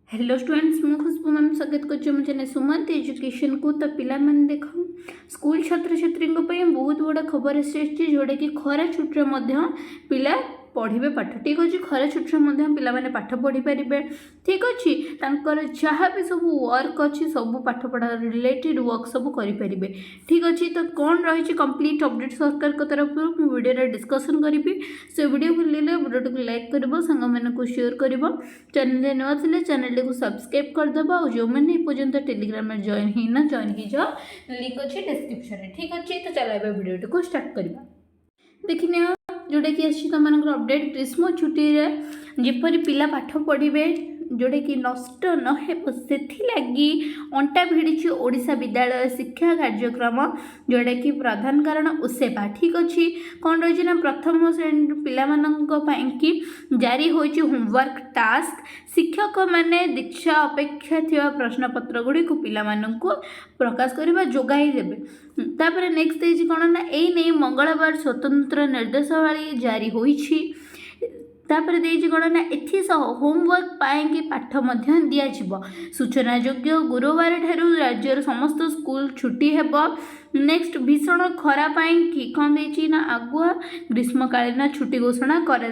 Hello students, मैं खुशबू ma'am स्वागत कर सुमंत एजुकेशन को। तो पिला मन देख स्कूल छात्र छात्री बहुत बड़ा खबर आसी जोटा कि खरा छुट्टी पिला पढ़े पाठ। ठीक अच्छे, खरा छुट्टी पे पाठ पढ़ी पारे। ठीक अच्छे, जहाँ भी सब वर्क अच्छी सब पाठ पढ़ा रिलेटेड वर्क सब करें। ठीक अच्छे, तो कौन रही कंप्लीट अपडेट सरकार को तरफ वीडियो डिस्कसन करी। से वीडियो को वीडियो को लाइक कर सांग को शेयर कर चैनल नुआ थे चैनल को सब्सक्राइब करदे और जो मैंने पर्यंत टेलीग्राम में जॉइन होना जॉइन हो लिंक अच्छे डिस्क्रिप्शन। ठीक अच्छे, तो चलो वीडियो को स्टार्ट करवा। देखने जोटा कि तुम अपडेट ग्रीष्म छुट्टी जपरी पिला पाठ पढ़े जोटा कि नष्ट नगी अंटा भिड़ी ओडिशा विद्यालय शिक्षा कार्यक्रम जोटा कि प्रधान कारण उसेपा। ठीक अच्छे, कौन रही ना प्रथम श्रेणी पाई जारी हो होमवर्क टास्क शिक्षक माने दीक्षा अपेक्षा थी प्रश्नपत्र गुड़ी को पिला प्रकाश करने जोगाई देवे। तापर नेक्स्ट देजी कौन ना यही मंगलवार स्वतंत्र निर्देशावली जारी होईछि। तापर देजी कौन ना एथि सह होमवर्क पाएंगे पाठ मध्य दिया सूचना योग्य गुरुवार ठारू राज्यर समस्त स्कूल छुट्टी हेब। नेक्स्ट भीषण खरा कि कौन ना आगुआ ग्रीष्मकालीन छुट्टी घोषणा कर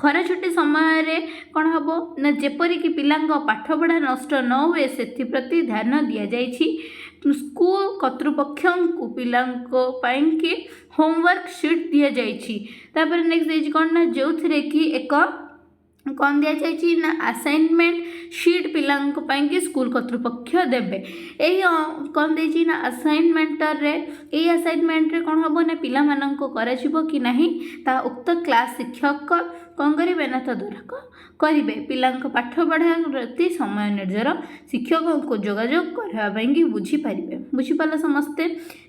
खरा छुट्टी समय कौन हम ना जेपरिक पिला पाठ पढ़ा नष्ट न हुए से प्रति ध्यान दि जाइछि। स्कूल कर्तृपक्ष को पिला होमवर्क शीट दि जापर नेक्स्ट कौन ना जो थे कि एक कौन दि जाइए ना असाइनमेंट शीट पिला स्कूल कर्तृपक्ष देवे। यही कौन दे ना असाइनमेंट रे असाइनमेंट रे कौन हम ना पिला कि नहीं ता उक्त क्लास शिक्षक कौन करेंगे ना तदारख करेंगे। पिला पाठ पढ़ा प्रति समय निर्जर शिक्षकों को जोगाजोग करने बुझीपारे समस्ते।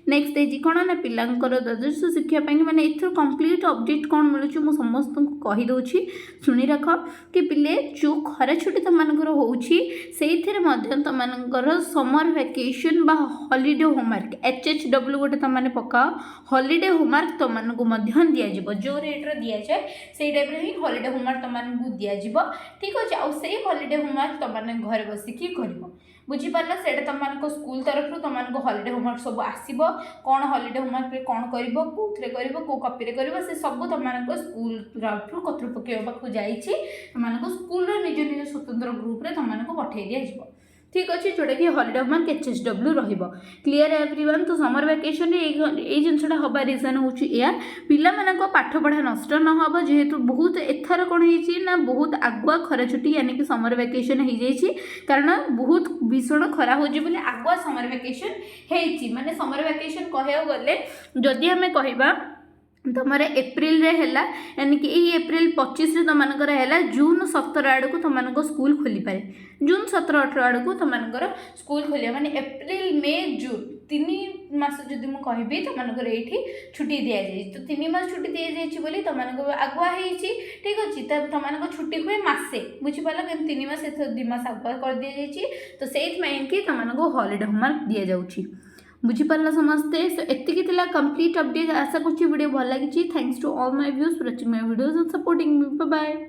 नेक्स्ट देजी कौन ना पिला द्वादश शिक्षा मैंने इथर कंप्लीट अपडेट कौन मिलूँ मुझे समस्त को कहीदे शुणी रख कि पिले जो खरा छुट्टी तुमर हो तुमर समर वैकेशन बा हॉलीडे होमवर्क HHW गोटे तुमने पकाओ हॉलीडे होमवर्क तुमको दिज्व जो रेट्रे दि जाए से टाइप ही हॉलीडे होमवर्क तुमको दिज्व। ठीक अच्छे, आउ से हॉलीडे होमवर्क तुमने घर बसिकी कर बुझीपार से तुम स्कूल तरफ तुमको हॉलीडे होमवर्क सब आसब कौन हॉलीडे होमवर्क कौन कर कॉपी कर से सब तुमको स्कूल तरफ कर्तृपक्ष पाक जामको स्कूल निज निज स्वतंत्र ग्रुप रे तुमको पठे दिज्व। ठीक अच्छे, जोटा कि holiday homework HHW clear everyone. तो समर वैकेशन ये जिनसा हवा रिजन हूँ पिला पाठ पढ़ा नष्ट न हो जेहेतु बहुत एथर कौन हो बहुत आगुआ खरा छुट्टी यानी कि समर वैकेशन हो जाए कारण बहुत भीषण खरा हो आगुआ समर वैकेशन हो माने समर वैकेशन कह गले जदि आम कह तुमर एप्रिल रे हैला यानी कि एप्रिल 25 रे तुमनकर हैला जून 17 आड़ को तुमको स्कूल खोली पारे जून 17-18 आड़ को तुमनकर स्कूल खोलिया माने एप्रिल मे जून 3 मास जदि मु कहबी तुमनकर एठी छुट्टी दिया जाई तो 3 मास छुट्टी दिया जाई बोली तुमनको आगुआ हेची। ठीक अछि, त तुमनको छुट्टी हुए मासे बुझी पाला कि 3 मास 2 मास आगुआ कर दिया जाई तो सेइत में कि तुमनको हॉलीडे होमवर्क दिया जाउची बुझीपारा समस्ते। सो एतिकी कंप्लीट अपडेट आशा करूँ वीडियो भल लगी। Thanks to all my viewers for watching my videos and supporting me. Bye bye.